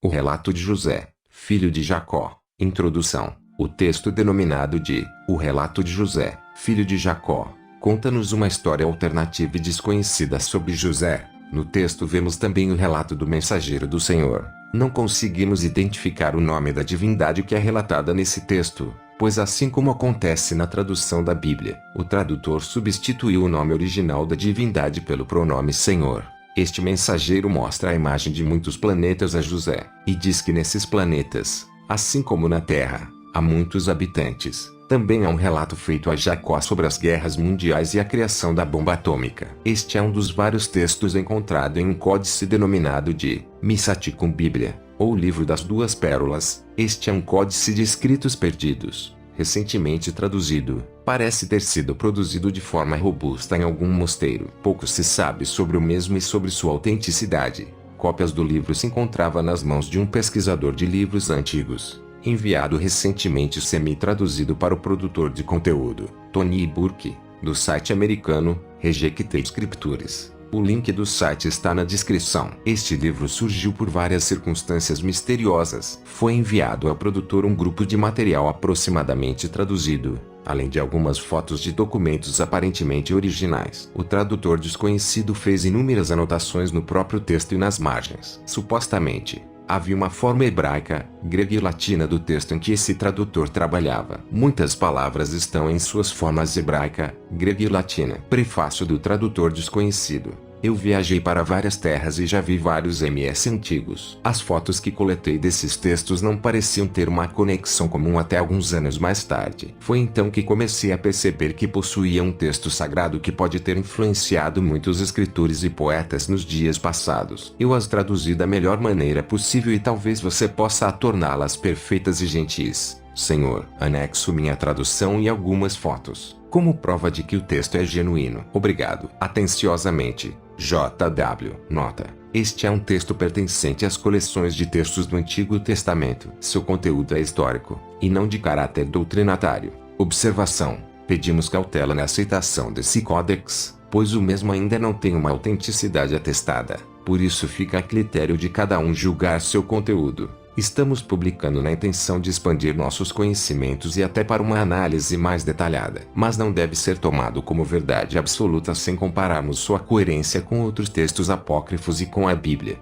O relato de José, filho de Jacó. Introdução. O texto denominado de O Relato de José, filho de Jacó, conta-nos uma história alternativa e desconhecida sobre José. No texto vemos também o relato do mensageiro do Senhor. Não conseguimos identificar o nome da divindade que é relatada nesse texto, pois assim como acontece na tradução da Bíblia, o tradutor substituiu o nome original da divindade pelo pronome Senhor. Este mensageiro mostra a imagem de muitos planetas a José, e diz que nesses planetas, assim como na Terra, há muitos habitantes. Também há um relato feito a Jacó sobre as guerras mundiais e a criação da bomba atômica. Este é um dos vários textos encontrado em um códice denominado de Missaticum Bíblia, ou Livro das Duas Pérolas. Este é um códice de escritos perdidos, recentemente traduzido. Parece ter sido produzido de forma robusta em algum mosteiro. Pouco se sabe sobre o mesmo e sobre sua autenticidade. Cópias do livro se encontravam nas mãos de um pesquisador de livros antigos, enviado recentemente semi-traduzido para o produtor de conteúdo, Tony Burke, do site americano Rejected Scriptures. O link do site está na descrição. Este livro surgiu por várias circunstâncias misteriosas. Foi enviado ao produtor um grupo de material aproximadamente traduzido, além de algumas fotos de documentos aparentemente originais. O tradutor desconhecido fez inúmeras anotações no próprio texto e nas margens. Supostamente, havia uma forma hebraica, grega e latina do texto em que esse tradutor trabalhava. Muitas palavras estão em suas formas hebraica, grega e latina. Prefácio do tradutor desconhecido. Eu viajei para várias terras e já vi vários MS antigos. As fotos que coletei desses textos não pareciam ter uma conexão comum até alguns anos mais tarde. Foi então que comecei a perceber que possuía um texto sagrado que pode ter influenciado muitos escritores e poetas nos dias passados. Eu as traduzi da melhor maneira possível e talvez você possa torná-las perfeitas e gentis. Senhor, anexo minha tradução e algumas fotos, como prova de que o texto é genuíno. Obrigado. Atenciosamente, J.W. Nota: este é um texto pertencente às coleções de textos do Antigo Testamento. Seu conteúdo é histórico, e não de caráter doutrinatário. Observação: pedimos cautela na aceitação desse códex, pois o mesmo ainda não tem uma autenticidade atestada. Por isso fica a critério de cada um julgar seu conteúdo. Estamos publicando na intenção de expandir nossos conhecimentos e até para uma análise mais detalhada, mas não deve ser tomado como verdade absoluta sem compararmos sua coerência com outros textos apócrifos e com a Bíblia.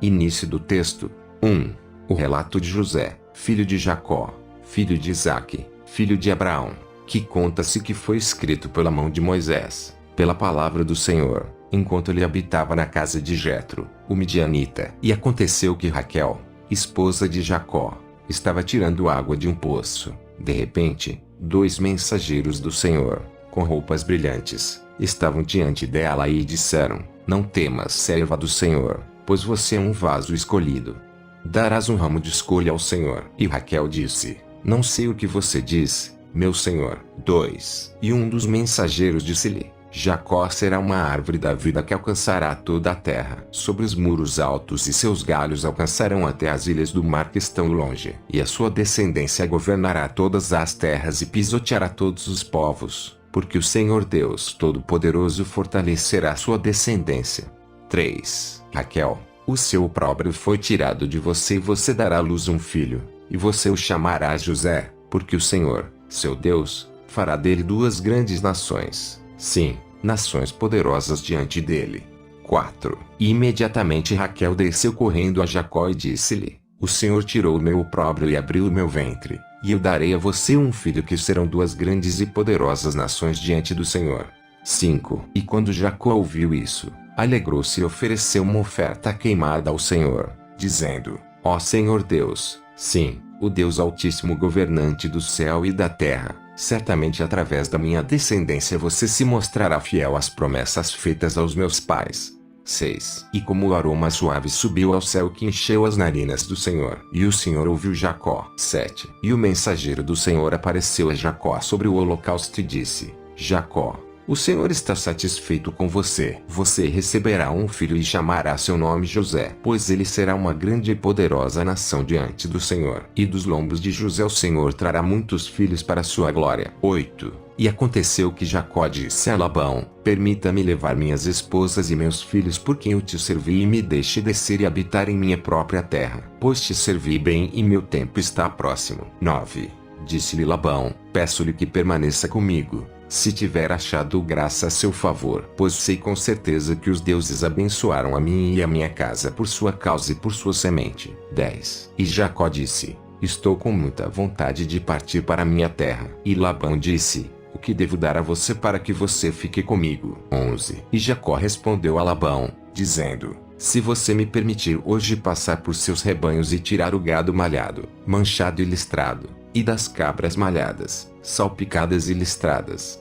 Início do texto. 1. O relato de José, filho de Jacó, filho de Isaque, filho de Abraão, que conta-se que foi escrito pela mão de Moisés, pela palavra do Senhor, enquanto ele habitava na casa de Jetro, o midianita. E aconteceu que Raquel, esposa de Jacó, estava tirando água de um poço. De repente, 2 mensageiros do Senhor, com roupas brilhantes, estavam diante dela e disseram: Não temas, serva do Senhor, pois você é um vaso escolhido. Darás um ramo de escolha ao Senhor. E Raquel disse: Não sei o que você diz, meu senhor. 2. E um dos mensageiros disse-lhe: Jacó será uma árvore da vida que alcançará toda a terra, sobre os muros altos, e seus galhos alcançarão até as ilhas do mar que estão longe. E a sua descendência governará todas as terras e pisoteará todos os povos, porque o Senhor Deus Todo-Poderoso fortalecerá sua descendência. 3. Raquel, o seu opróbrio foi tirado de você e você dará à luz um filho, e você o chamará José, porque o Senhor, seu Deus, fará dele 2 grandes nações. Sim, nações poderosas diante dele. 4. E imediatamente Raquel desceu correndo a Jacó e disse-lhe: O Senhor tirou o meu opróbrio e abriu o meu ventre, e eu darei a você um filho que serão 2 grandes e poderosas nações diante do Senhor. 5. E quando Jacó ouviu isso, alegrou-se e ofereceu uma oferta queimada ao Senhor, dizendo: Ó Senhor Deus, sim, o Deus Altíssimo, governante do céu e da terra, certamente através da minha descendência você se mostrará fiel às promessas feitas aos meus pais. 6. E como o aroma suave subiu ao céu que encheu as narinas do Senhor, e o Senhor ouviu Jacó. 7. E o mensageiro do Senhor apareceu a Jacó sobre o holocausto e disse: Jacó, o Senhor está satisfeito com você. Você receberá um filho e chamará seu nome José, pois ele será uma grande e poderosa nação diante do Senhor. E dos lombos de José o Senhor trará muitos filhos para sua glória. 8. E aconteceu que Jacó disse a Labão: permita-me levar minhas esposas e meus filhos por quem eu te servi e me deixe descer e habitar em minha própria terra, pois te servi bem e meu tempo está próximo. 9. Disse-lhe Labão: peço-lhe que permaneça comigo, se tiver achado graça a seu favor, pois sei com certeza que os deuses abençoaram a mim e a minha casa por sua causa e por sua semente. 10. E Jacó disse: estou com muita vontade de partir para minha terra. E Labão disse: o que devo dar a você para que você fique comigo? 11. E Jacó respondeu a Labão, dizendo: se você me permitir hoje passar por seus rebanhos e tirar o gado malhado, manchado e listrado, e das cabras malhadas, salpicadas e listradas.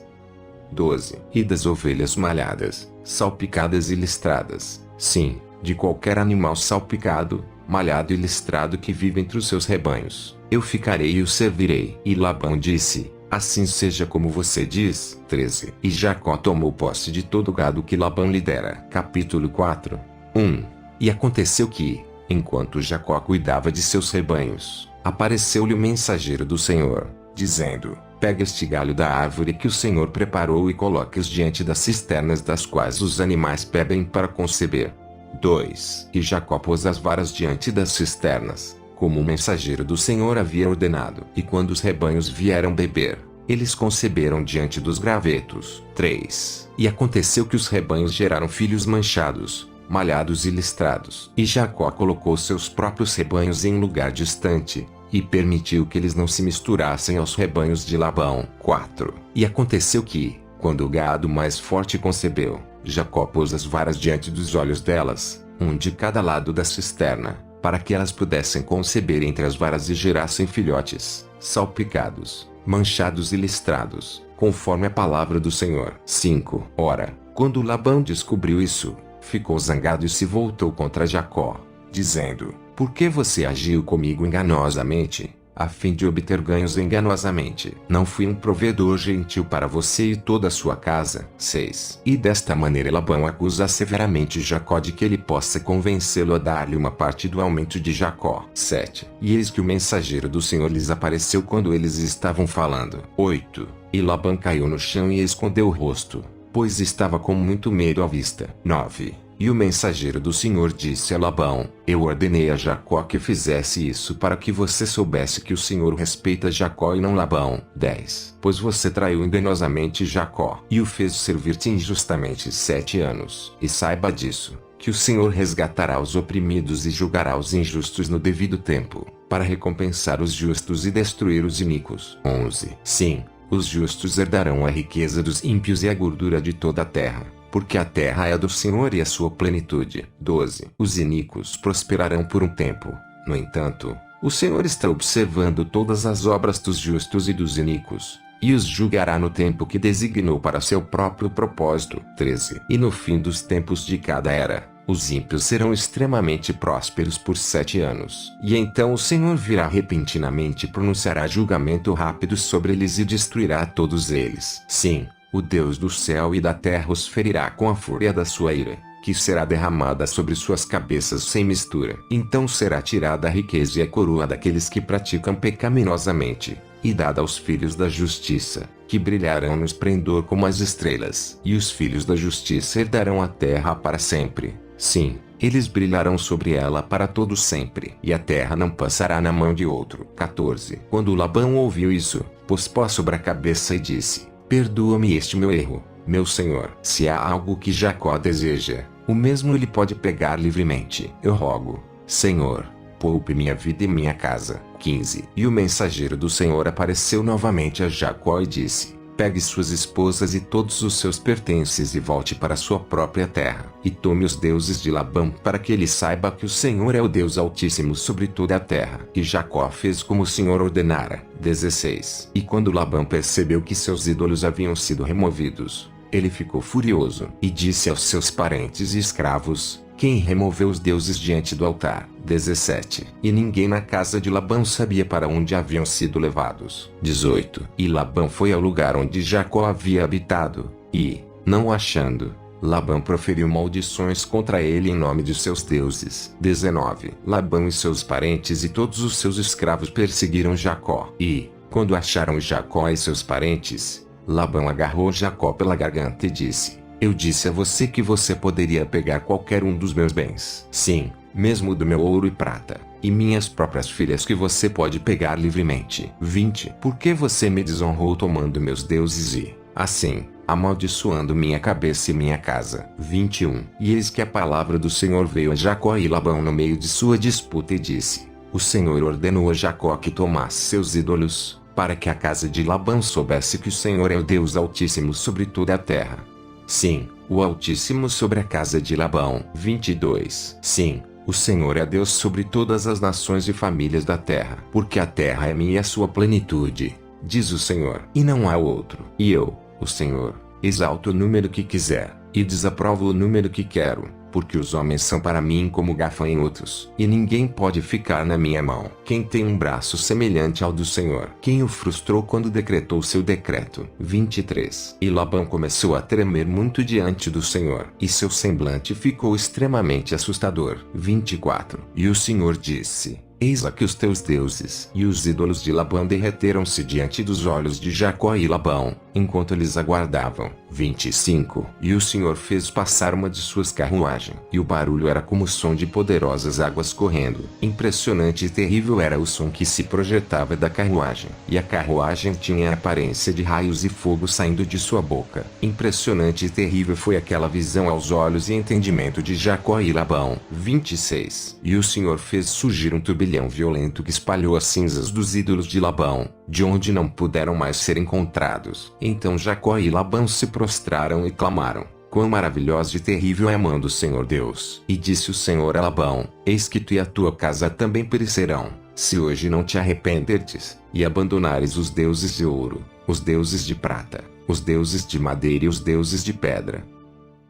12. E das ovelhas malhadas, salpicadas e listradas, sim, de qualquer animal salpicado, malhado e listrado que vive entre os seus rebanhos, eu ficarei e o servirei. E Labão disse: assim seja como você diz. 13. E Jacó tomou posse de todo o gado que Labão lhe dera. Capítulo 4. 1. E aconteceu que, enquanto Jacó cuidava de seus rebanhos, apareceu-lhe o mensageiro do Senhor, dizendo: pega este galho da árvore que o Senhor preparou e coloque-os diante das cisternas das quais os animais bebem para conceber. 2. E Jacó pôs as varas diante das cisternas, como o mensageiro do Senhor havia ordenado. E quando os rebanhos vieram beber, eles conceberam diante dos gravetos. 3. E aconteceu que os rebanhos geraram filhos manchados, malhados e listrados. E Jacó colocou seus próprios rebanhos em lugar distante, e permitiu que eles não se misturassem aos rebanhos de Labão. 4. E aconteceu que, quando o gado mais forte concebeu, Jacó pôs as varas diante dos olhos delas, um de cada lado da cisterna, para que elas pudessem conceber entre as varas e gerassem filhotes, salpicados, manchados e listrados, conforme a palavra do Senhor. 5. Ora, quando Labão descobriu isso, ficou zangado e se voltou contra Jacó, dizendo: por que você agiu comigo enganosamente, a fim de obter ganhos enganosamente? Não fui um provedor gentil para você e toda a sua casa. 6. E desta maneira Labão acusa severamente Jacó de que ele possa convencê-lo a dar-lhe uma parte do aumento de Jacó. 7. E eis que o mensageiro do Senhor lhes apareceu quando eles estavam falando. 8. E Labão caiu no chão e escondeu o rosto, pois estava com muito medo à vista. 9. E o mensageiro do Senhor disse a Labão: eu ordenei a Jacó que fizesse isso para que você soubesse que o Senhor respeita Jacó e não Labão. 10. Pois você traiu enganosamente Jacó, e o fez servir-te injustamente 7 anos. E saiba disso, que o Senhor resgatará os oprimidos e julgará os injustos no devido tempo, para recompensar os justos e destruir os iníquos. 11. Sim, os justos herdarão a riqueza dos ímpios e a gordura de toda a terra, porque a terra é do Senhor e a sua plenitude. 12. Os iníquos prosperarão por um tempo. No entanto, o Senhor está observando todas as obras dos justos e dos iníquos, e os julgará no tempo que designou para seu próprio propósito. 13. E no fim dos tempos de cada era, os ímpios serão extremamente prósperos por 7 anos. E então o Senhor virá repentinamente e pronunciará julgamento rápido sobre eles e destruirá todos eles. Sim, o Deus do céu e da terra os ferirá com a fúria da sua ira, que será derramada sobre suas cabeças sem mistura. Então será tirada a riqueza e a coroa daqueles que praticam pecaminosamente, e dada aos filhos da justiça, que brilharão no esplendor como as estrelas. E os filhos da justiça herdarão a terra para sempre. Sim, eles brilharão sobre ela para todo sempre. E a terra não passará na mão de outro. 14. Quando Labão ouviu isso, pôs pó sobre a cabeça e disse: perdoa-me este meu erro, meu senhor. Se há algo que Jacó deseja, o mesmo ele pode pegar livremente. Eu rogo, Senhor, poupe minha vida e minha casa. 15. E o mensageiro do Senhor apareceu novamente a Jacó e disse: pegue suas esposas e todos os seus pertences e volte para sua própria terra. E tome os deuses de Labão para que ele saiba que o Senhor é o Deus Altíssimo sobre toda a terra. E Jacó fez como o Senhor ordenara. 16. E quando Labão percebeu que seus ídolos haviam sido removidos, ele ficou furioso e disse aos seus parentes e escravos: quem removeu os deuses diante do altar? 17. E ninguém na casa de Labão sabia para onde haviam sido levados. 18. E Labão foi ao lugar onde Jacó havia habitado, e, não o achando, Labão proferiu maldições contra ele em nome de seus deuses. 19. Labão e seus parentes e todos os seus escravos perseguiram Jacó, e, quando acharam Jacó e seus parentes, Labão agarrou Jacó pela garganta e disse: Eu disse a você que você poderia pegar qualquer um dos meus bens. Sim, mesmo do meu ouro e prata, e minhas próprias filhas que você pode pegar livremente. 20. Por que você me desonrou tomando meus deuses e, assim, amaldiçoando minha cabeça e minha casa? 21. E eis que a palavra do Senhor veio a Jacó e Labão no meio de sua disputa e disse: O Senhor ordenou a Jacó que tomasse seus ídolos, para que a casa de Labão soubesse que o Senhor é o Deus Altíssimo sobre toda a terra. Sim, o Altíssimo sobre a casa de Labão. 22. Sim, o Senhor é Deus sobre todas as nações e famílias da terra. Porque a terra é minha e a sua plenitude, diz o Senhor, e não há outro. E eu, o Senhor, exalto o número que quiser, e desaprovo o número que quero, porque os homens são para mim como gafanhotos, e ninguém pode ficar na minha mão. Quem tem um braço semelhante ao do Senhor? Quem o frustrou quando decretou seu decreto? 23. E Labão começou a tremer muito diante do Senhor, e seu semblante ficou extremamente assustador. 24. E o Senhor disse: Eis aqui os teus deuses. E os ídolos de Labão derreteram-se diante dos olhos de Jacó e Labão, enquanto eles aguardavam. 25. E o Senhor fez passar uma de suas carruagens, e o barulho era como o som de poderosas águas correndo. Impressionante e terrível era o som que se projetava da carruagem, e a carruagem tinha a aparência de raios e fogo saindo de sua boca. Impressionante e terrível foi aquela visão aos olhos e entendimento de Jacó e Labão. 26. E o Senhor fez surgir um turbilhão violento que espalhou as cinzas dos ídolos de Labão, de onde não puderam mais ser encontrados. Então Jacó e Labão se prostraram e clamaram: Quão maravilhosa e terrível é a mão do Senhor Deus! E disse o Senhor a Labão: Eis que tu e a tua casa também perecerão, se hoje não te arrependerdes, e abandonares os deuses de ouro, os deuses de prata, os deuses de madeira e os deuses de pedra.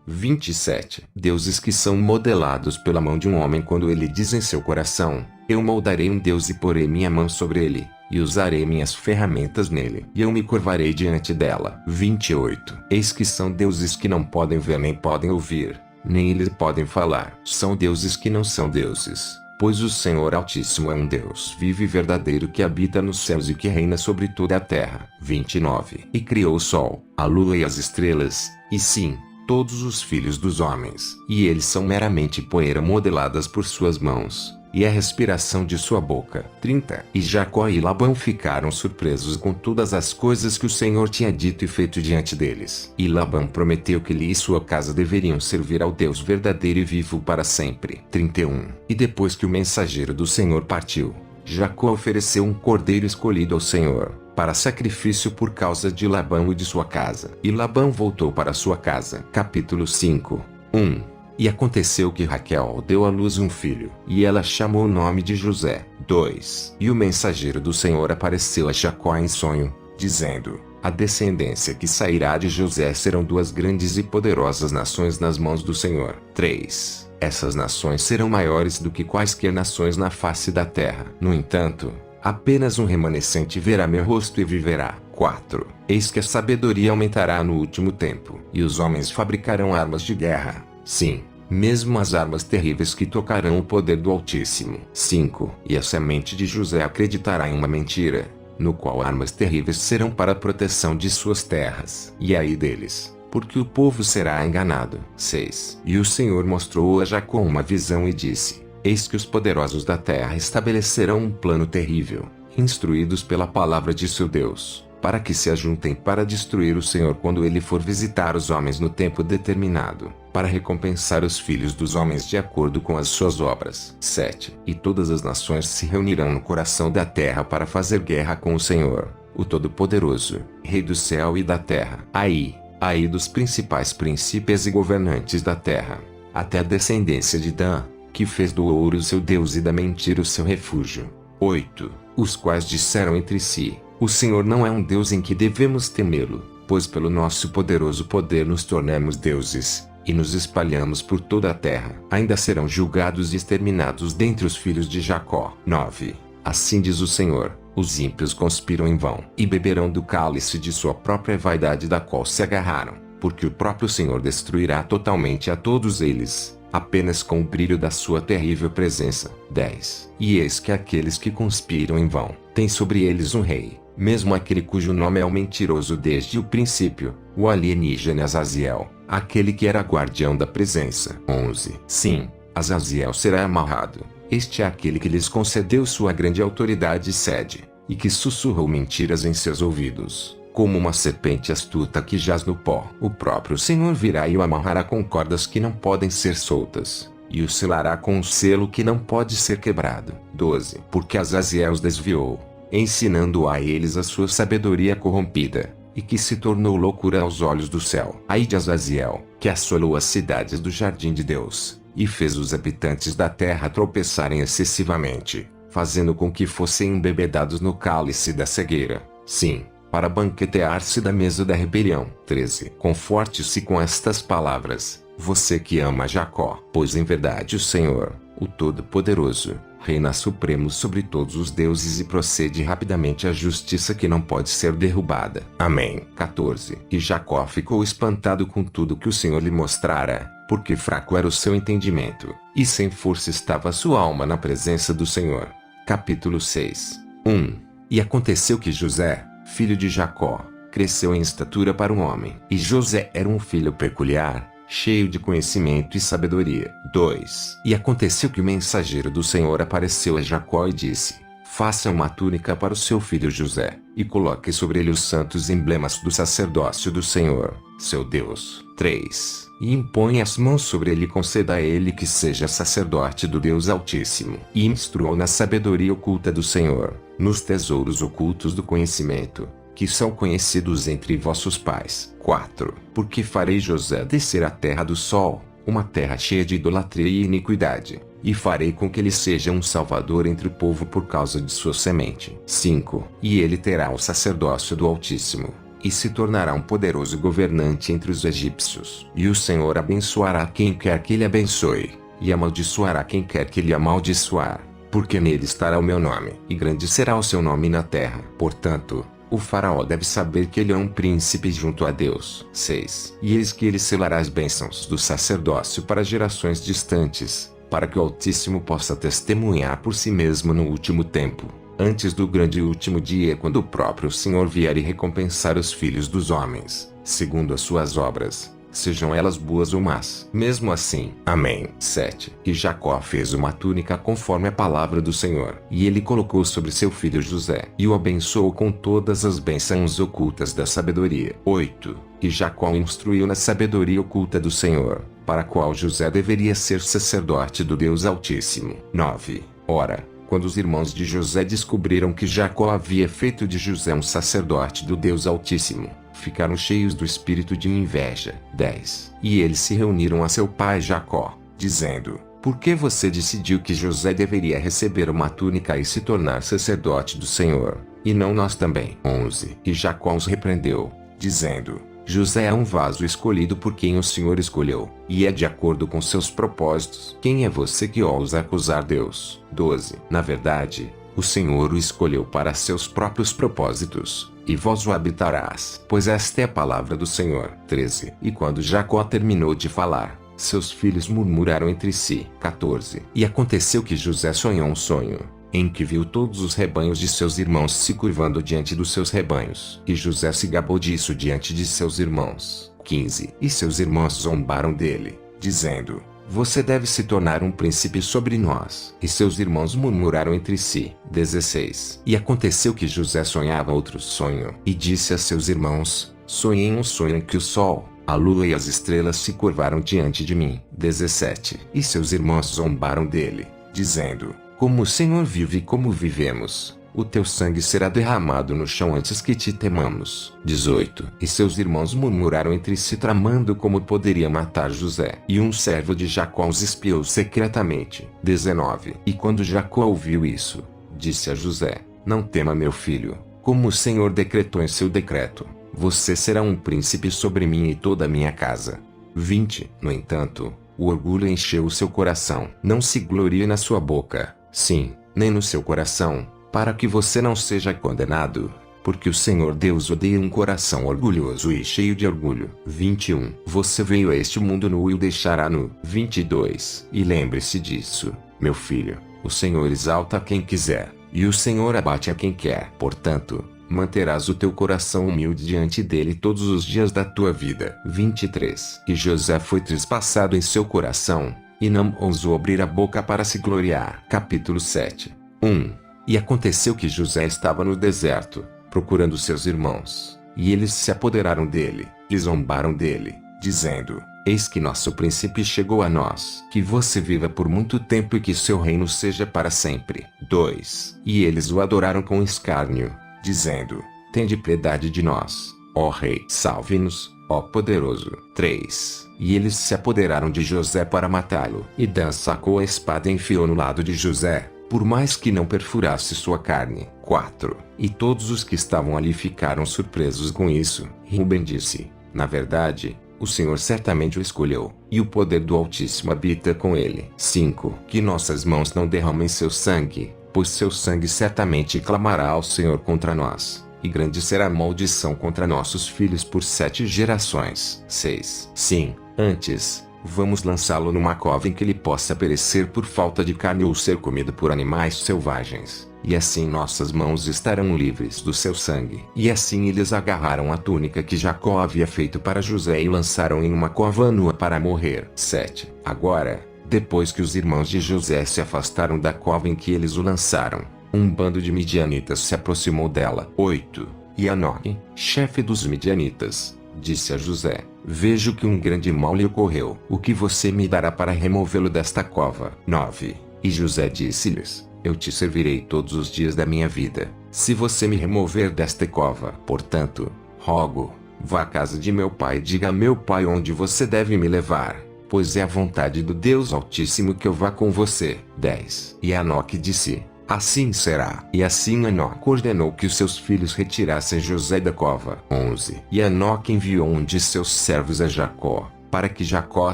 27. Deuses que são modelados pela mão de um homem quando ele diz em seu coração: Eu moldarei um Deus e porei minha mão sobre ele, e usarei minhas ferramentas nele, e eu me curvarei diante dela. 28. Eis que são deuses que não podem ver nem podem ouvir, nem eles podem falar. São deuses que não são deuses, pois o Senhor Altíssimo é um Deus vivo e verdadeiro que habita nos céus e que reina sobre toda a terra. 29. E criou o sol, a lua e as estrelas, e sim, todos os filhos dos homens, e eles são meramente poeira modeladas por suas mãos, e a respiração de sua boca. 30. E Jacó e Labão ficaram surpresos com todas as coisas que o Senhor tinha dito e feito diante deles. E Labão prometeu que ele e sua casa deveriam servir ao Deus verdadeiro e vivo para sempre. 31. E depois que o mensageiro do Senhor partiu, Jacó ofereceu um cordeiro escolhido ao Senhor, para sacrifício por causa de Labão e de sua casa. E Labão voltou para sua casa. Capítulo 5. 1. E aconteceu que Raquel deu à luz um filho, e ela chamou o nome de José. 2. E o mensageiro do Senhor apareceu a Jacó em sonho, dizendo: A descendência que sairá de José serão duas grandes e poderosas nações nas mãos do Senhor. 3. Essas nações serão maiores do que quaisquer nações na face da terra. No entanto, apenas um remanescente verá meu rosto e viverá. 4. Eis que a sabedoria aumentará no último tempo, e os homens fabricarão armas de guerra. Sim, mesmo as armas terríveis que tocarão o poder do Altíssimo. 5. E a semente de José acreditará em uma mentira, no qual armas terríveis serão para a proteção de suas terras. E ai deles, porque o povo será enganado. 6. E o Senhor mostrou a Jacó uma visão e disse: Eis que os poderosos da terra estabelecerão um plano terrível, instruídos pela palavra de seu Deus, para que se ajuntem para destruir o Senhor quando ele for visitar os homens no tempo determinado, para recompensar os filhos dos homens de acordo com as suas obras. 7. E todas as nações se reunirão no coração da terra para fazer guerra com o Senhor, o Todo-Poderoso, Rei do céu e da terra. Ai dos principais príncipes e governantes da terra, até a descendência de Dan, que fez do ouro o seu Deus e da mentira o seu refúgio. 8. Os quais disseram entre si: O Senhor não é um Deus em que devemos temê-lo, pois pelo nosso poderoso poder nos tornamos deuses, e nos espalhamos por toda a terra. Ainda serão julgados e exterminados dentre os filhos de Jacó. 9. Assim diz o Senhor: os ímpios conspiram em vão, e beberão do cálice de sua própria vaidade da qual se agarraram, porque o próprio Senhor destruirá totalmente a todos eles, apenas com o brilho da sua terrível presença. 10. E eis que aqueles que conspiram em vão, têm sobre eles um rei, mesmo aquele cujo nome é o mentiroso desde o princípio, o alienígena Azaziel, aquele que era guardião da presença. 11. Sim, Azaziel será amarrado. Este é aquele que lhes concedeu sua grande autoridade e sede, e que sussurrou mentiras em seus ouvidos, como uma serpente astuta que jaz no pó. O próprio Senhor virá e o amarrará com cordas que não podem ser soltas, e o selará com um selo que não pode ser quebrado. 12. Porque Azaziel os desviou, ensinando a eles a sua sabedoria corrompida, e que se tornou loucura aos olhos do céu. Ai de Azaziel, que assolou as cidades do jardim de Deus, e fez os habitantes da terra tropeçarem excessivamente, fazendo com que fossem embebedados no cálice da cegueira. Sim, para banquetear-se da mesa da rebelião. 13. Conforte-se com estas palavras, você que ama Jacó, pois em verdade o Senhor, o Todo-Poderoso, reina supremo sobre todos os deuses e procede rapidamente a justiça que não pode ser derrubada. Amém. 14. E Jacó ficou espantado com tudo que o Senhor lhe mostrara, porque fraco era o seu entendimento, e sem força estava sua alma na presença do Senhor. Capítulo 6. 1. E aconteceu que José, filho de Jacó, cresceu em estatura para um homem. E José era um filho peculiar, cheio de conhecimento e sabedoria. 2. E aconteceu que o mensageiro do Senhor apareceu a Jacó e disse: faça uma túnica para o seu filho José, e coloque sobre ele os santos emblemas do sacerdócio do Senhor, seu Deus. 3. E impõe as mãos sobre ele e conceda a ele que seja sacerdote do Deus Altíssimo. E instrua-o na sabedoria oculta do Senhor, nos tesouros ocultos do conhecimento, que são conhecidos entre vossos pais. 4. Porque farei José descer à terra do sol, uma terra cheia de idolatria e iniquidade, e farei com que ele seja um salvador entre o povo por causa de sua semente. 5. E ele terá o sacerdócio do Altíssimo, e se tornará um poderoso governante entre os egípcios. E o Senhor abençoará quem quer que ele abençoe, e amaldiçoará quem quer que ele amaldiçoar, porque nele estará o meu nome, e grande será o seu nome na terra. Portanto, o faraó deve saber que ele é um príncipe junto a Deus. 6. E eis que ele selará as bênçãos do sacerdócio para gerações distantes, para que o Altíssimo possa testemunhar por si mesmo no último tempo, antes do grande e último dia, quando o próprio Senhor vier e recompensar os filhos dos homens, segundo as suas obras, sejam elas boas ou más. Mesmo assim. Amém. 7. E Jacó fez uma túnica conforme a palavra do Senhor, e ele colocou sobre seu filho José, e o abençoou com todas as bênçãos ocultas da sabedoria. 8. E Jacó o instruiu na sabedoria oculta do Senhor, para a qual José deveria ser sacerdote do Deus Altíssimo. 9. Ora, quando os irmãos de José descobriram que Jacó havia feito de José um sacerdote do Deus Altíssimo, ficaram cheios do espírito de inveja. 10. E eles se reuniram a seu pai Jacó, dizendo: por que você decidiu que José deveria receber uma túnica e se tornar sacerdote do Senhor, e não nós também? 11. E Jacó os repreendeu, dizendo: José é um vaso escolhido por quem o Senhor escolheu, e é de acordo com seus propósitos. Quem é você que ousa acusar Deus? 12. Na verdade, o Senhor o escolheu para seus próprios propósitos, e vós o habitarás, pois esta é a palavra do Senhor. 13. E quando Jacó terminou de falar, seus filhos murmuraram entre si. 14. E aconteceu que José sonhou um sonho, em que viu todos os rebanhos de seus irmãos se curvando diante dos seus rebanhos. E José se gabou disso diante de seus irmãos. 15. E seus irmãos zombaram dele, dizendo: você deve se tornar um príncipe sobre nós. E seus irmãos murmuraram entre si. 16. E aconteceu que José sonhava outro sonho, e disse a seus irmãos: sonhei um sonho em que o sol, a lua e as estrelas se curvaram diante de mim. 17. E seus irmãos zombaram dele, dizendo: como o Senhor vive e como vivemos, o teu sangue será derramado no chão antes que te temamos. 18. E seus irmãos murmuraram entre si tramando como poderia matar José. E um servo de Jacó os espiou secretamente. 19. E quando Jacó ouviu isso, disse a José: não tema, meu filho, como o Senhor decretou em seu decreto, você será um príncipe sobre mim e toda a minha casa. 20. No entanto, o orgulho encheu o seu coração. Não se glorie na sua boca, sim, nem no seu coração, para que você não seja condenado, porque o Senhor Deus odeia um coração orgulhoso e cheio de orgulho. 21. Você veio a este mundo nu e o deixará nu. 22. E lembre-se disso, meu filho, o Senhor exalta a quem quiser, e o Senhor abate a quem quer. Portanto, manterás o teu coração humilde diante dele todos os dias da tua vida. 23. E José foi trespassado em seu coração, e não ousou abrir a boca para se gloriar. Capítulo 7. 1. E aconteceu que José estava no deserto, procurando seus irmãos, e eles se apoderaram dele, e zombaram dele, dizendo: Eis que nosso príncipe chegou a nós. Que você viva por muito tempo e que seu reino seja para sempre. 2. E eles o adoraram com escárnio, dizendo: Tende piedade de nós, ó rei. Salve-nos, ó poderoso. 3. E eles se apoderaram de José para matá-lo. E Dan sacou a espada e enfiou no lado de José, por mais que não perfurasse sua carne. 4. E todos os que estavam ali ficaram surpresos com isso. Rubem disse: Na verdade, o Senhor certamente o escolheu, e o poder do Altíssimo habita com ele. 5. Que nossas mãos não derramem seu sangue, pois seu sangue certamente clamará ao Senhor contra nós, e grande será a maldição contra nossos filhos por 7 gerações. 6. Sim, antes, vamos lançá-lo numa cova em que ele possa perecer por falta de carne ou ser comido por animais selvagens. E assim nossas mãos estarão livres do seu sangue. E assim eles agarraram a túnica que Jacó havia feito para José e lançaram em uma cova nua para morrer. 7. Agora, depois que os irmãos de José se afastaram da cova em que eles o lançaram, um bando de midianitas se aproximou dela. 8. E Anoque, chefe dos midianitas, disse a José: Vejo que um grande mal lhe ocorreu. O que você me dará para removê-lo desta cova? 9. E José disse-lhes: Eu te servirei todos os dias da minha vida, se você me remover desta cova. Portanto, rogo, vá à casa de meu pai e diga a meu pai onde você deve me levar, pois é a vontade do Deus Altíssimo que eu vá com você. 10. E Anoque disse: Assim será. E assim Anoque ordenou que os seus filhos retirassem José da cova. 11. E Anoque enviou um de seus servos a Jacó, para que Jacó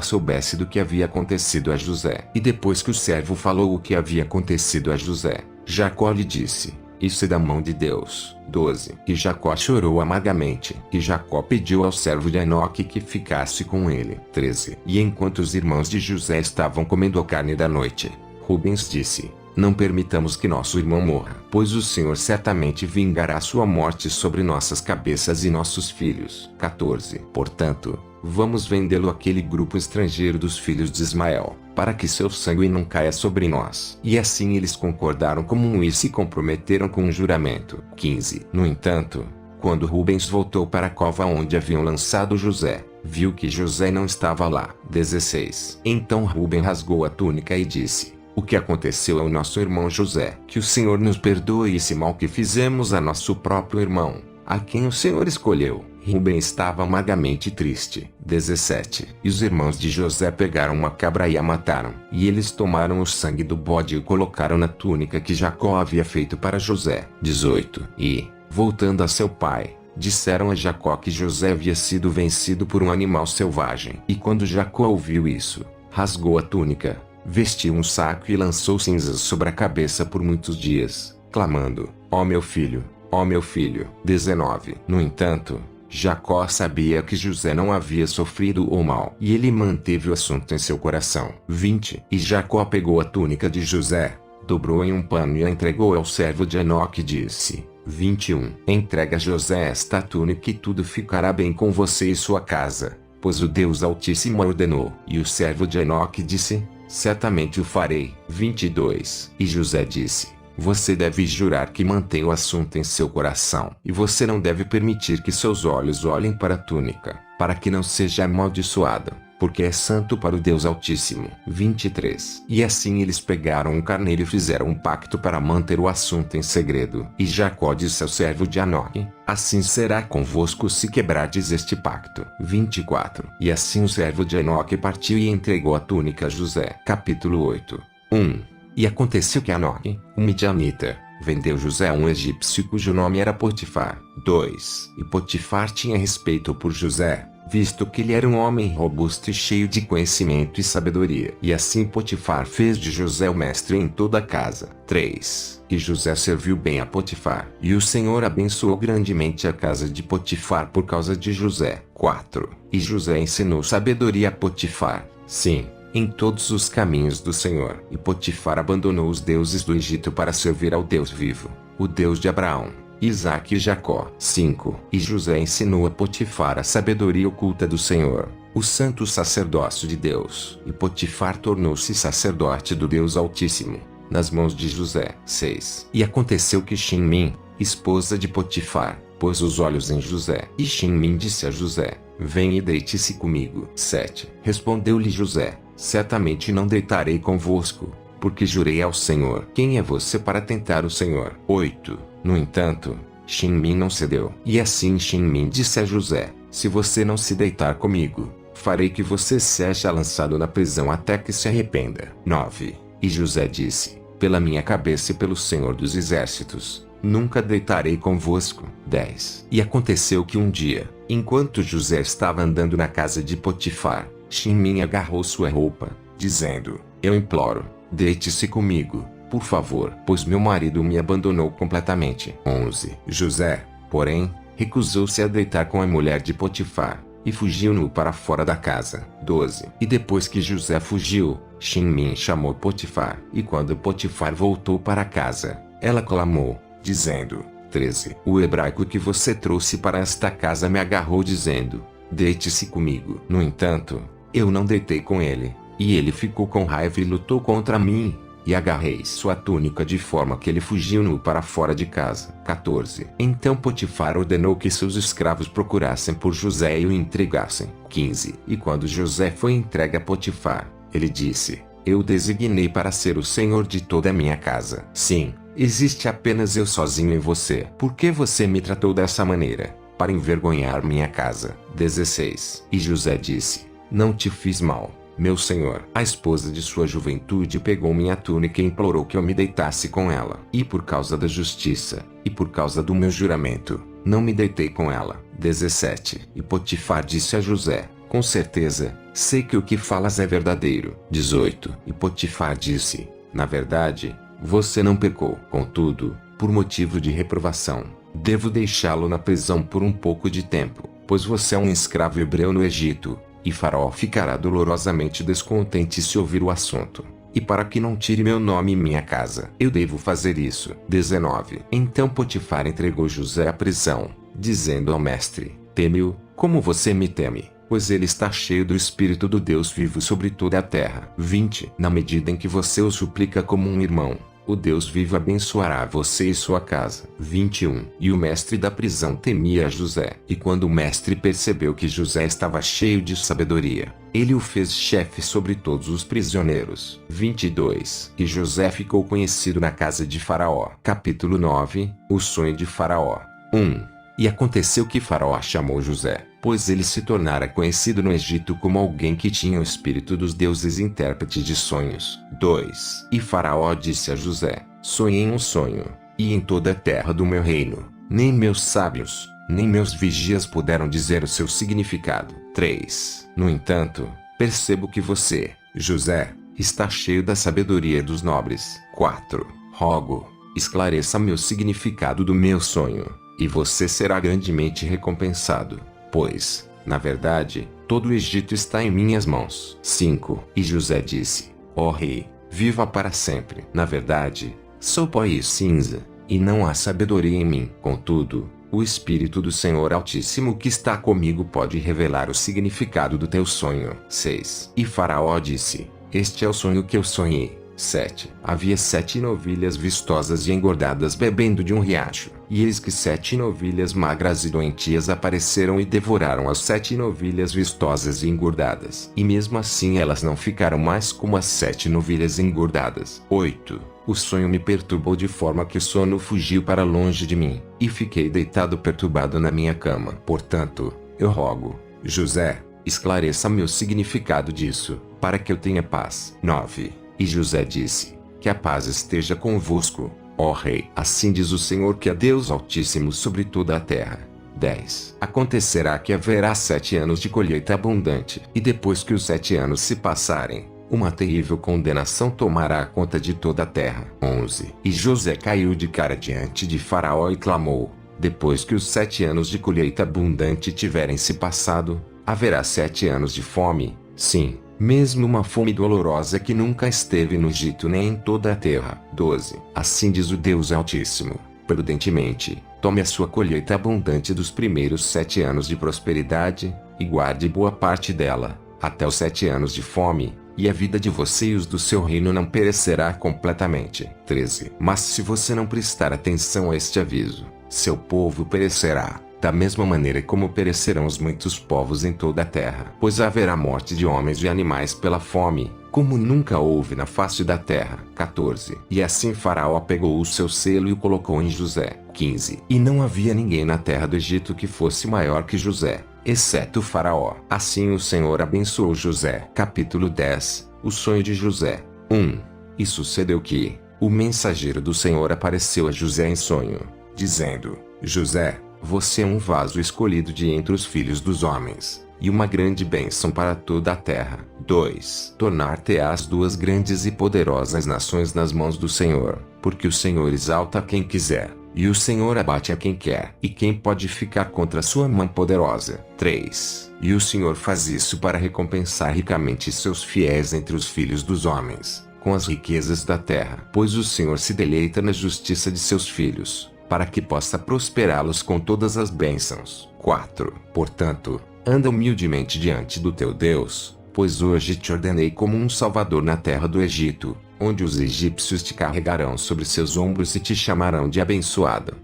soubesse do que havia acontecido a José. E depois que o servo falou o que havia acontecido a José, Jacó lhe disse: Isso é da mão de Deus. 12. E Jacó chorou amargamente. E Jacó pediu ao servo de Anoque que ficasse com ele. 13. E enquanto os irmãos de José estavam comendo a carne da noite, Rubens disse: Não permitamos que nosso irmão morra, pois o Senhor certamente vingará sua morte sobre nossas cabeças e nossos filhos. 14. Portanto, vamos vendê-lo àquele grupo estrangeiro dos filhos de Ismael, para que seu sangue não caia sobre nós. E assim eles concordaram como e se comprometeram com um juramento. 15. No entanto, quando Rubens voltou para a cova onde haviam lançado José, viu que José não estava lá. 16. Então Rubem rasgou a túnica e disse: O que aconteceu ao nosso irmão José? Que o Senhor nos perdoe esse mal que fizemos a nosso próprio irmão, a quem o Senhor escolheu. Rubem estava amargamente triste. 17. E os irmãos de José pegaram uma cabra e a mataram. E eles tomaram o sangue do bode e o colocaram na túnica que Jacó havia feito para José. 18. E, voltando a seu pai, disseram a Jacó que José havia sido vencido por um animal selvagem. E quando Jacó ouviu isso, rasgou a túnica, vestiu um saco e lançou cinzas sobre a cabeça por muitos dias, clamando: Ó meu filho, ó meu filho. 19. No entanto, Jacó sabia que José não havia sofrido o mal, e ele manteve o assunto em seu coração. 20. E Jacó pegou a túnica de José, dobrou em um pano e a entregou ao servo de Anoque e disse: 21. Entrega a José esta túnica e tudo ficará bem com você e sua casa, pois o Deus Altíssimo ordenou. E o servo de Anoque disse: Certamente o farei. 22. E José disse: Você deve jurar que mantém o assunto em seu coração, e você não deve permitir que seus olhos olhem para a túnica, para que não seja amaldiçoado, porque é santo para o Deus Altíssimo. 23. E assim eles pegaram um carneiro e fizeram um pacto para manter o assunto em segredo. E Jacó disse ao servo de Anoque: Assim será convosco se quebrardes este pacto. 24. E assim o servo de Anoque partiu e entregou a túnica a José. Capítulo 8. 1. E aconteceu que Anoque, o midianita, vendeu José a um egípcio cujo nome era Potifar. 2. E Potifar tinha respeito por José, visto que ele era um homem robusto e cheio de conhecimento e sabedoria. E assim Potifar fez de José o mestre em toda a casa. 3. E José serviu bem a Potifar, e o Senhor abençoou grandemente a casa de Potifar por causa de José. 4. E José ensinou sabedoria a Potifar, sim, em todos os caminhos do Senhor. E Potifar abandonou os deuses do Egito para servir ao Deus vivo, o Deus de Abraão, Isaque e Jacó. 5. E José ensinou a Potifar a sabedoria oculta do Senhor, o santo sacerdócio de Deus. E Potifar tornou-se sacerdote do Deus Altíssimo, nas mãos de José. 6. E aconteceu que Shinmin, esposa de Potifar, pôs os olhos em José. E Shinmin disse a José: vem e deite-se comigo. 7. Respondeu-lhe José: certamente não deitarei convosco, porque jurei ao Senhor. Quem é você para tentar o Senhor? 8. No entanto, Shinmin não cedeu. E assim Shinmin disse a José: se você não se deitar comigo, farei que você seja lançado na prisão até que se arrependa. 9. E José disse: pela minha cabeça e pelo Senhor dos Exércitos, nunca deitarei convosco. 10. E aconteceu que um dia, enquanto José estava andando na casa de Potifar, Shinmin agarrou sua roupa, dizendo: eu imploro, deite-se comigo, por favor, pois meu marido me abandonou completamente. 11. José, porém, recusou-se a deitar com a mulher de Potifar, e fugiu-no para fora da casa. 12. E depois que José fugiu, Shinmin chamou Potifar, e quando Potifar voltou para casa, ela clamou, dizendo: 13. O hebraico que você trouxe para esta casa me agarrou dizendo: deite-se comigo. No entanto, eu não deitei com ele, e ele ficou com raiva e lutou contra mim, e agarrei sua túnica de forma que ele fugiu-no para fora de casa. 14. Então Potifar ordenou que seus escravos procurassem por José e o entregassem. 15. E quando José foi entregue a Potifar, ele disse: eu designei para ser o senhor de toda a minha casa. Sim, existe apenas eu sozinho em você. Por que você me tratou dessa maneira, para envergonhar minha casa? 16. E José disse: não te fiz mal, meu senhor. A esposa de sua juventude pegou minha túnica e implorou que eu me deitasse com ela. E por causa da justiça, e por causa do meu juramento, não me deitei com ela. 17. E Potifar disse a José: com certeza, sei que o que falas é verdadeiro. 18. E Potifar disse: na verdade, você não pecou. Contudo, por motivo de reprovação, devo deixá-lo na prisão por um pouco de tempo, pois você é um escravo hebreu no Egito. E Faraó ficará dolorosamente descontente se ouvir o assunto. E para que não tire meu nome e minha casa, eu devo fazer isso. 19. Então Potifar entregou José à prisão, dizendo ao mestre: teme-o, como você me teme, pois ele está cheio do Espírito do Deus vivo sobre toda a terra. 20. Na medida em que você o suplica como um irmão, o Deus vivo abençoará você e sua casa. 21. E o mestre da prisão temia José. E quando o mestre percebeu que José estava cheio de sabedoria, ele o fez chefe sobre todos os prisioneiros. 22. E José ficou conhecido na casa de Faraó. Capítulo 9. O sonho de Faraó. 1. E aconteceu que Faraó chamou José, pois ele se tornara conhecido no Egito como alguém que tinha o espírito dos deuses e intérprete de sonhos. 2. E Faraó disse a José: sonhei um sonho, e em toda a terra do meu reino, nem meus sábios, nem meus vigias puderam dizer o seu significado. 3. No entanto, percebo que você, José, está cheio da sabedoria dos nobres. 4. Rogo, esclareça-me o significado do meu sonho, e você será grandemente recompensado, pois, na verdade, todo o Egito está em minhas mãos. 5. E José disse: ó rei, viva para sempre. Na verdade, sou pó e cinza, e não há sabedoria em mim. Contudo, o Espírito do Senhor Altíssimo que está comigo pode revelar o significado do teu sonho. 6. E Faraó disse: este é o sonho que eu sonhei. 7. Havia 7 novilhas vistosas e engordadas bebendo de um riacho. E eis que 7 novilhas magras e doentias apareceram e devoraram as 7 novilhas vistosas e engordadas. E mesmo assim elas não ficaram mais como as 7 novilhas engordadas. 8. O sonho me perturbou de forma que o sono fugiu para longe de mim, e fiquei deitado perturbado na minha cama. Portanto, eu rogo, José, esclareça-me o significado disso, para que eu tenha paz. 9. E José disse: que a paz esteja convosco, ó rei. Assim diz o Senhor, que é Deus Altíssimo sobre toda a terra. 10. Acontecerá que haverá 7 anos de colheita abundante, e depois que os 7 anos se passarem, uma terrível condenação tomará conta de toda a terra. 11. E José caiu de cara diante de Faraó e clamou: depois que os 7 anos de colheita abundante tiverem se passado, haverá 7 anos de fome, sim, mesmo uma fome dolorosa que nunca esteve no Egito nem em toda a terra. 12. Assim diz o Deus Altíssimo: prudentemente, tome a sua colheita abundante dos primeiros 7 anos de prosperidade, e guarde boa parte dela, até os 7 anos de fome, e a vida de você e os do seu reino não perecerá completamente. 13. Mas se você não prestar atenção a este aviso, seu povo perecerá, da mesma maneira como perecerão os muitos povos em toda a terra. Pois haverá morte de homens e animais pela fome, como nunca houve na face da terra. 14. E assim Faraó pegou o seu selo e o colocou em José. 15. E não havia ninguém na terra do Egito que fosse maior que José, exceto Faraó. Assim o Senhor abençoou José. Capítulo 10. O sonho de José. 1. E sucedeu que o mensageiro do Senhor apareceu a José em sonho, dizendo: José, você é um vaso escolhido de entre os filhos dos homens, e uma grande bênção para toda a terra. 2. Tornar-te-ás 2 grandes e poderosas nações nas mãos do Senhor, porque o Senhor exalta a quem quiser, e o Senhor abate a quem quer. E quem pode ficar contra sua mão poderosa? 3. E o Senhor faz isso para recompensar ricamente seus fiéis entre os filhos dos homens, com as riquezas da terra. Pois o Senhor se deleita na justiça de seus filhos, para que possa prosperá-los com todas as bênçãos. 4. Portanto, anda humildemente diante do teu Deus, pois hoje te ordenei como um salvador na terra do Egito, onde os egípcios te carregarão sobre seus ombros e te chamarão de abençoado.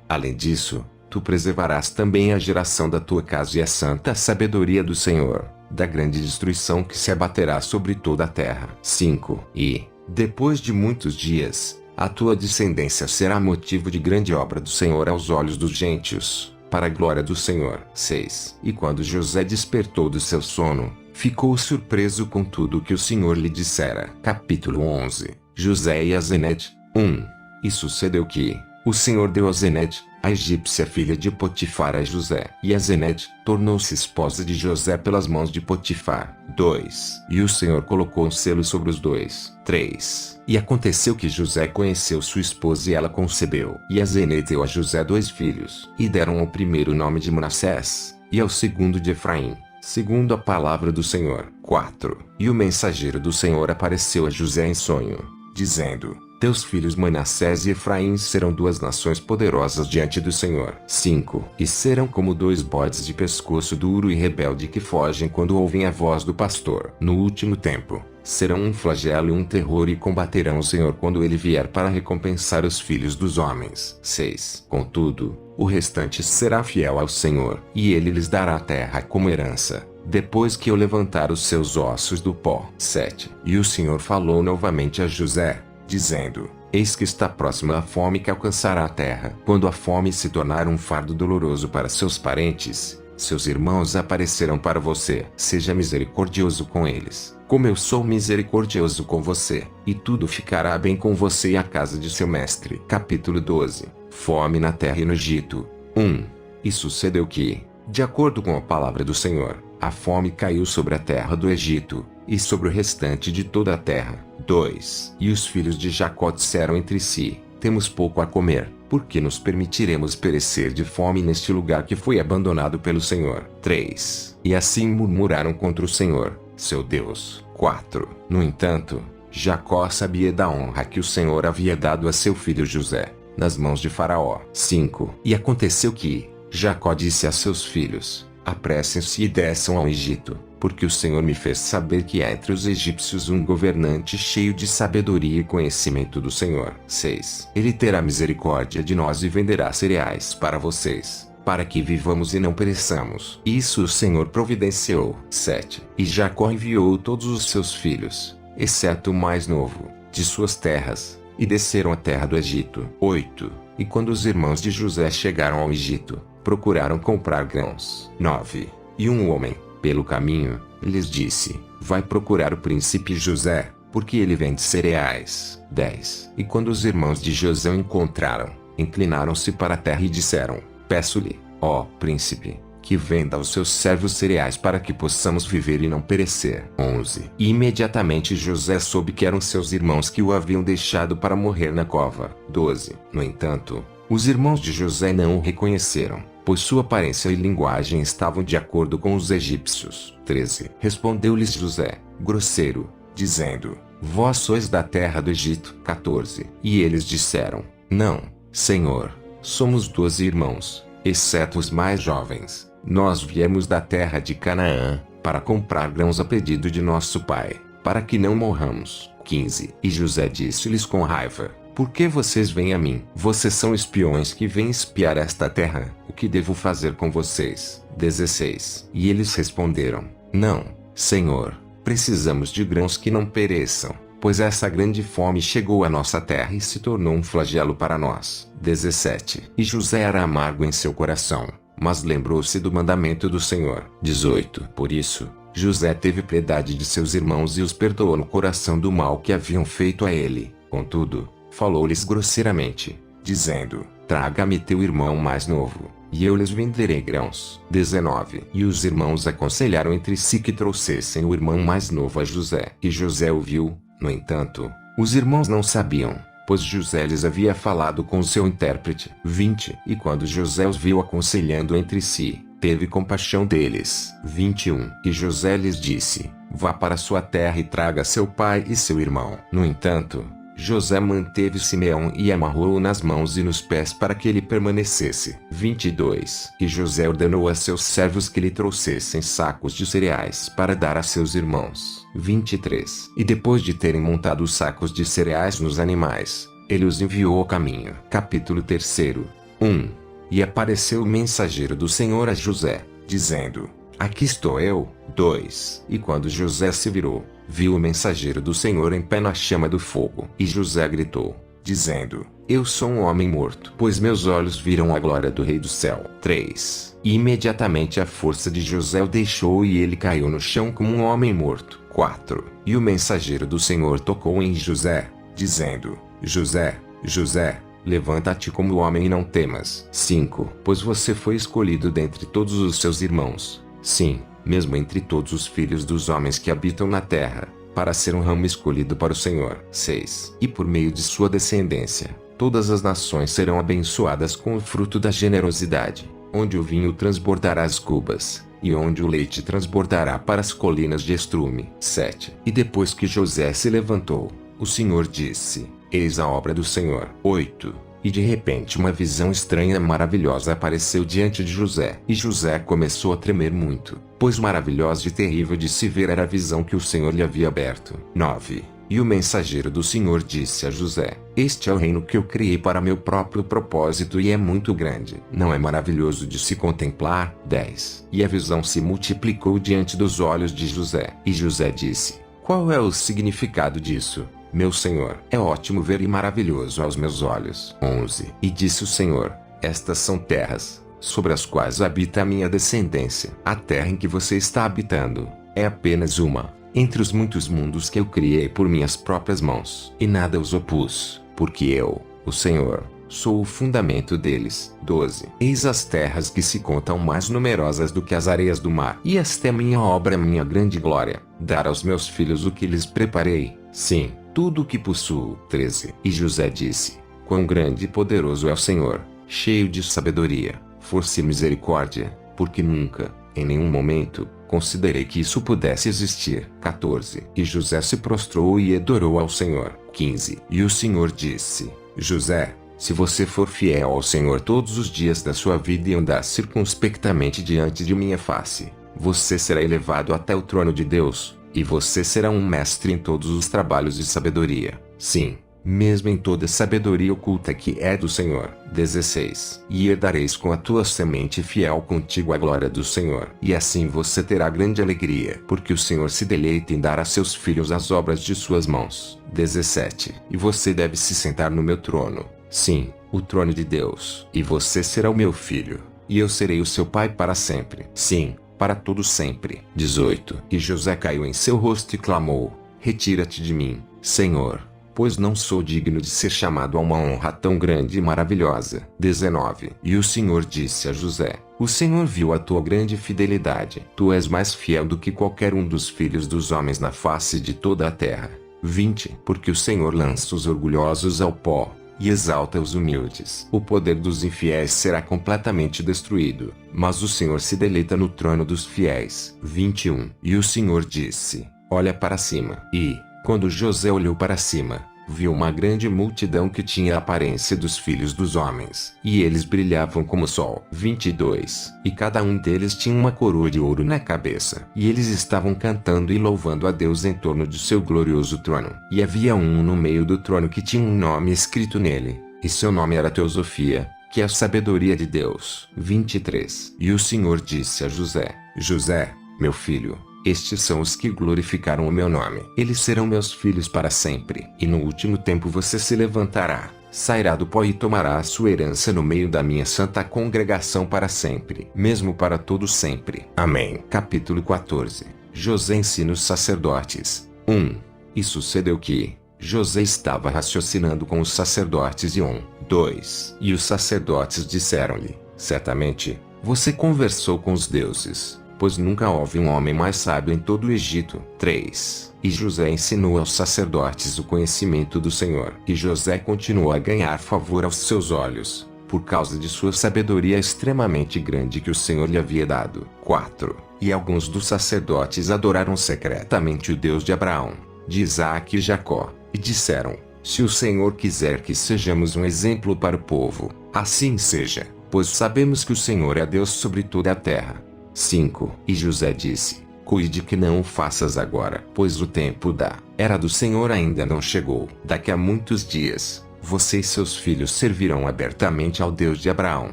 Além disso, tu preservarás também a geração da tua casa e a santa sabedoria do Senhor, da grande destruição que se abaterá sobre toda a terra. 5. E, depois de muitos dias, a tua descendência será motivo de grande obra do Senhor aos olhos dos gentios, para a glória do Senhor. 6. E quando José despertou do seu sono, ficou surpreso com tudo o que o Senhor lhe dissera. Capítulo 11. José e Azenete. 1. E sucedeu que o Senhor deu a Azenete, a egípcia filha de Potifar, a José. E Azenete tornou-se esposa de José pelas mãos de Potifar. 2. E o Senhor colocou um selo sobre os dois. 3. E aconteceu que José conheceu sua esposa e ela concebeu. E Azenete deu a José 2 filhos. E deram ao primeiro o nome de Manassés, e ao segundo de Efraim, segundo a palavra do Senhor. 4. E o mensageiro do Senhor apareceu a José em sonho, dizendo: teus filhos Manassés e Efraim serão 2 nações poderosas diante do Senhor. 5. E serão como 2 bodes de pescoço duro e rebelde que fogem quando ouvem a voz do pastor. No último tempo, serão um flagelo e um terror e combaterão o Senhor quando ele vier para recompensar os filhos dos homens. 6. Contudo, o restante será fiel ao Senhor, e ele lhes dará a terra como herança, depois que eu levantar os seus ossos do pó. 7. E o Senhor falou novamente a José, dizendo: eis que está próxima a fome que alcançará a terra. Quando a fome se tornar um fardo doloroso para seus parentes, seus irmãos aparecerão para você. Seja misericordioso com eles, como eu sou misericordioso com você, e tudo ficará bem com você e a casa de seu mestre. Capítulo 12. Fome na terra e no Egito. 1. E sucedeu que, de acordo com a palavra do Senhor, a fome caiu sobre a terra do Egito, e sobre o restante de toda a terra. 2. E os filhos de Jacó disseram entre si: temos pouco a comer, porque nos permitiremos perecer de fome neste lugar que foi abandonado pelo Senhor. 3. E assim murmuraram contra o Senhor, seu Deus. 4. No entanto, Jacó sabia da honra que o Senhor havia dado a seu filho José, nas mãos de Faraó. 5. E aconteceu que Jacó disse a seus filhos: apressem-se e desçam ao Egito, porque o Senhor me fez saber que há entre os egípcios um governante cheio de sabedoria e conhecimento do Senhor. 6. Ele terá misericórdia de nós e venderá cereais para vocês, para que vivamos e não pereçamos. Isso o Senhor providenciou. 7. E Jacó enviou todos os seus filhos, exceto o mais novo, de suas terras, e desceram à terra do Egito. 8. E quando os irmãos de José chegaram ao Egito, procuraram comprar grãos. 9. E um homem, pelo caminho, lhes disse: vai procurar o príncipe José, porque ele vende cereais. 10. E quando os irmãos de José o encontraram, inclinaram-se para a terra e disseram: peço-lhe, ó príncipe, que venda aos seus servos cereais para que possamos viver e não perecer. 11. E imediatamente José soube que eram seus irmãos que o haviam deixado para morrer na cova. 12. No entanto, os irmãos de José não o reconheceram, pois sua aparência e linguagem estavam de acordo com os egípcios. 13. Respondeu-lhes José, grosseiro, dizendo: vós sois da terra do Egito. 14. E eles disseram: não, Senhor, somos 12 irmãos, exceto os mais jovens. Nós viemos da terra de Canaã, para comprar grãos a pedido de nosso pai, para que não morramos. 15. E José disse-lhes com raiva: Por que vocês vêm a mim? Vocês são espiões que vêm espiar esta terra. O que devo fazer com vocês? 16. E eles responderam: Não, Senhor, precisamos de grãos que não pereçam, pois essa grande fome chegou à nossa terra e se tornou um flagelo para nós. 17. E José era amargo em seu coração, mas lembrou-se do mandamento do Senhor. 18. Por isso, José teve piedade de seus irmãos e os perdoou no coração do mal que haviam feito a ele. Contudo, falou-lhes grosseiramente, dizendo: Traga-me teu irmão mais novo, e eu lhes venderei grãos. 19. E os irmãos aconselharam entre si que trouxessem o irmão mais novo a José. E José ouviu. No entanto, os irmãos não sabiam, pois José lhes havia falado com o seu intérprete. 20. E quando José os viu aconselhando entre si, teve compaixão deles. 21. E José lhes disse: Vá para sua terra e traga seu pai e seu irmão. No entanto, José manteve Simeão e amarrou-o nas mãos e nos pés para que ele permanecesse. 22. E José ordenou a seus servos que lhe trouxessem sacos de cereais para dar a seus irmãos. 23. E depois de terem montado os sacos de cereais nos animais, ele os enviou ao caminho. Capítulo 3. 1. E apareceu o mensageiro do Senhor a José, dizendo: Aqui estou eu. 2. E quando José se virou, viu o mensageiro do Senhor em pé na chama do fogo. E José gritou, dizendo: Eu sou um homem morto, pois meus olhos viram a glória do Rei do céu. 3. E imediatamente a força de José o deixou e ele caiu no chão como um homem morto. 4. E o mensageiro do Senhor tocou em José, dizendo: José, José, levanta-te como homem e não temas. 5. Pois você foi escolhido dentre todos os seus irmãos, sim, mesmo entre todos os filhos dos homens que habitam na terra, para ser um ramo escolhido para o Senhor. 6. E por meio de sua descendência, todas as nações serão abençoadas com o fruto da generosidade, onde o vinho transbordará as cubas, e onde o leite transbordará para as colinas de estrume. 7. E depois que José se levantou, o Senhor disse: Eis a obra do Senhor. 8. E de repente uma visão estranha e maravilhosa apareceu diante de José. E José começou a tremer muito, pois maravilhosa e terrível de se ver era a visão que o Senhor lhe havia aberto. 9. E o mensageiro do Senhor disse a José: Este é o reino que eu criei para meu próprio propósito e é muito grande. Não é maravilhoso de se contemplar? 10. E a visão se multiplicou diante dos olhos de José. E José disse: Qual é o significado disso, meu Senhor? É ótimo ver e maravilhoso aos meus olhos. 11. E disse o Senhor: Estas são terras, sobre as quais habita a minha descendência. A terra em que você está habitando é apenas uma entre os muitos mundos que eu criei por minhas próprias mãos. E nada os opus, porque eu, o Senhor, sou o fundamento deles. 12. Eis as terras que se contam mais numerosas do que as areias do mar. E esta é minha obra, minha grande glória, dar aos meus filhos o que lhes preparei, sim, tudo o que possuo. 13. E José disse: Quão grande e poderoso é o Senhor, cheio de sabedoria, força e misericórdia, porque nunca, em nenhum momento, considerei que isso pudesse existir. 14. E José se prostrou e adorou ao Senhor. 15. E o Senhor disse: José, se você for fiel ao Senhor todos os dias da sua vida e andar circunspectamente diante de minha face, você será elevado até o trono de Deus, e você será um mestre em todos os trabalhos de sabedoria. Sim, mesmo em toda sabedoria oculta que é do Senhor. 16. E herdareis com a tua semente fiel contigo a glória do Senhor. E assim você terá grande alegria, porque o Senhor se deleita em dar a seus filhos as obras de suas mãos. 17. E você deve se sentar no meu trono, sim, o trono de Deus. E você será o meu filho, e eu serei o seu pai para sempre. Sim, para todo sempre. 18. E José caiu em seu rosto e clamou: Retira-te de mim, Senhor, pois não sou digno de ser chamado a uma honra tão grande e maravilhosa. 19. E o Senhor disse a José: O Senhor viu a tua grande fidelidade. Tu és mais fiel do que qualquer um dos filhos dos homens na face de toda a terra. 20. Porque o Senhor lança os orgulhosos ao pó, e exalta os humildes. O poder dos infiéis será completamente destruído, mas o Senhor se deleita no trono dos fiéis. 21. E o Senhor disse: Olha para cima. E, quando José olhou para cima, viu uma grande multidão que tinha a aparência dos filhos dos homens, e eles brilhavam como o sol. 22. E cada um deles tinha uma coroa de ouro na cabeça, e eles estavam cantando e louvando a Deus em torno de seu glorioso trono. E havia um no meio do trono que tinha um nome escrito nele, e seu nome era Teosofia, que é a sabedoria de Deus. 23. E o Senhor disse a José: José, meu filho, estes são os que glorificaram o meu nome. Eles serão meus filhos para sempre. E no último tempo você se levantará, sairá do pó e tomará a sua herança no meio da minha santa congregação para sempre, mesmo para todo sempre. Amém. Capítulo 14. José ensina os sacerdotes. 1. E sucedeu que José estava raciocinando com os sacerdotes e 2. E os sacerdotes disseram-lhe: certamente, você conversou com os deuses, pois nunca houve um homem mais sábio em todo o Egito. 3. E José ensinou aos sacerdotes o conhecimento do Senhor. E José continuou a ganhar favor aos seus olhos, por causa de sua sabedoria extremamente grande que o Senhor lhe havia dado. 4. E alguns dos sacerdotes adoraram secretamente o Deus de Abraão, de Isaque e Jacó, e disseram: se o Senhor quiser que sejamos um exemplo para o povo, assim seja, pois sabemos que o Senhor é Deus sobre toda a terra. 5. E José disse: cuide que não o faças agora, pois o tempo da era do Senhor ainda não chegou. Daqui a muitos dias, você e seus filhos servirão abertamente ao Deus de Abraão,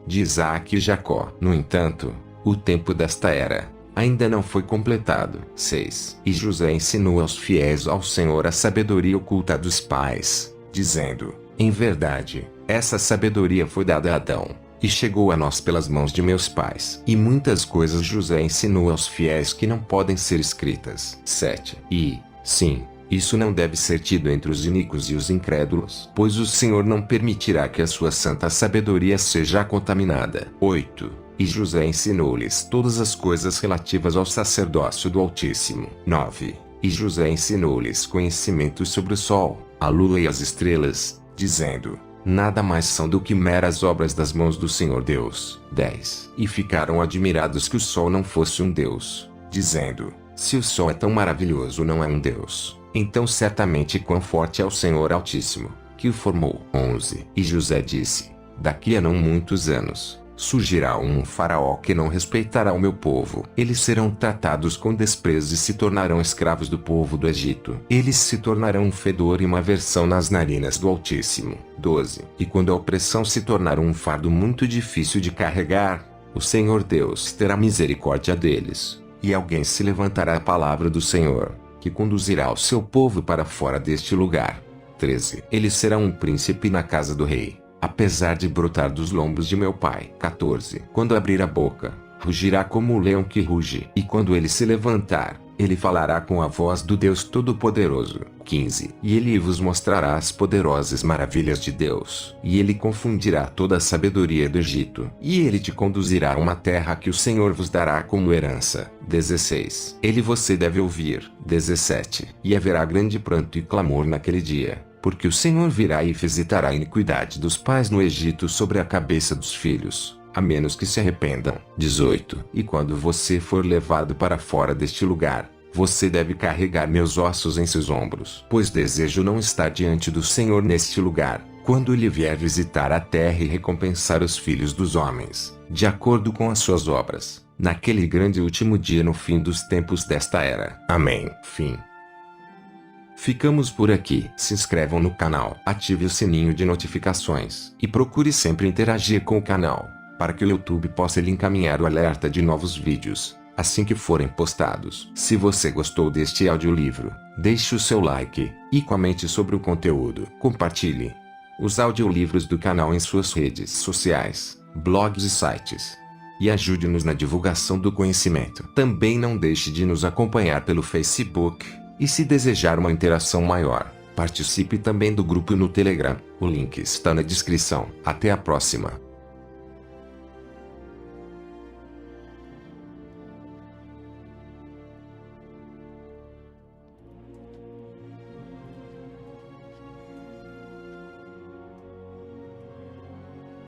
de Isaque e Jacó. No entanto, o tempo desta era ainda não foi completado. 6. E José ensinou aos fiéis ao Senhor a sabedoria oculta dos pais, dizendo: em verdade, essa sabedoria foi dada a Adão, e chegou a nós pelas mãos de meus pais. E muitas coisas José ensinou aos fiéis que não podem ser escritas. 7. E, sim, isso não deve ser tido entre os iníquos e os incrédulos, pois o Senhor não permitirá que a sua santa sabedoria seja contaminada. 8. E José ensinou-lhes todas as coisas relativas ao sacerdócio do Altíssimo. 9. E José ensinou-lhes conhecimento sobre o sol, a lua e as estrelas, dizendo: nada mais são do que meras obras das mãos do Senhor Deus. 10. E ficaram admirados que o sol não fosse um deus, dizendo: se o sol é tão maravilhoso, não é um deus, então certamente quão forte é o Senhor Altíssimo, que o formou. 11. E José disse: daqui a não muitos anos, surgirá um faraó que não respeitará o meu povo. Eles serão tratados com desprezo e se tornarão escravos do povo do Egito. Eles se tornarão um fedor e uma aversão nas narinas do Altíssimo. 12. E quando a opressão se tornar um fardo muito difícil de carregar, o Senhor Deus terá misericórdia deles, e alguém se levantará à palavra do Senhor, que conduzirá o seu povo para fora deste lugar. 13. Ele será um príncipe na casa do rei, apesar de brotar dos lombos de meu pai. 14. Quando abrir a boca, rugirá como o leão que ruge. E quando ele se levantar, ele falará com a voz do Deus Todo-Poderoso. 15. E ele vos mostrará as poderosas maravilhas de Deus. E ele confundirá toda a sabedoria do Egito. E ele te conduzirá a uma terra que o Senhor vos dará como herança. 16. Ele você deve ouvir. 17. E haverá grande pranto e clamor naquele dia, porque o Senhor virá e visitará a iniquidade dos pais no Egito sobre a cabeça dos filhos, a menos que se arrependam. 18. E quando você for levado para fora deste lugar, você deve carregar meus ossos em seus ombros, pois desejo não estar diante do Senhor neste lugar, quando ele vier visitar a terra e recompensar os filhos dos homens, de acordo com as suas obras, naquele grande último dia no fim dos tempos desta era. Amém. Fim. Ficamos por aqui. Se inscrevam no canal, ative o sininho de notificações e procure sempre interagir com o canal, para que o YouTube possa lhe encaminhar o alerta de novos vídeos, assim que forem postados. Se você gostou deste audiolivro, deixe o seu like e comente sobre o conteúdo. Compartilhe os audiolivros do canal em suas redes sociais, blogs e sites, e ajude-nos na divulgação do conhecimento. Também não deixe de nos acompanhar pelo Facebook. E se desejar uma interação maior, participe também do grupo no Telegram. O link está na descrição. Até a próxima.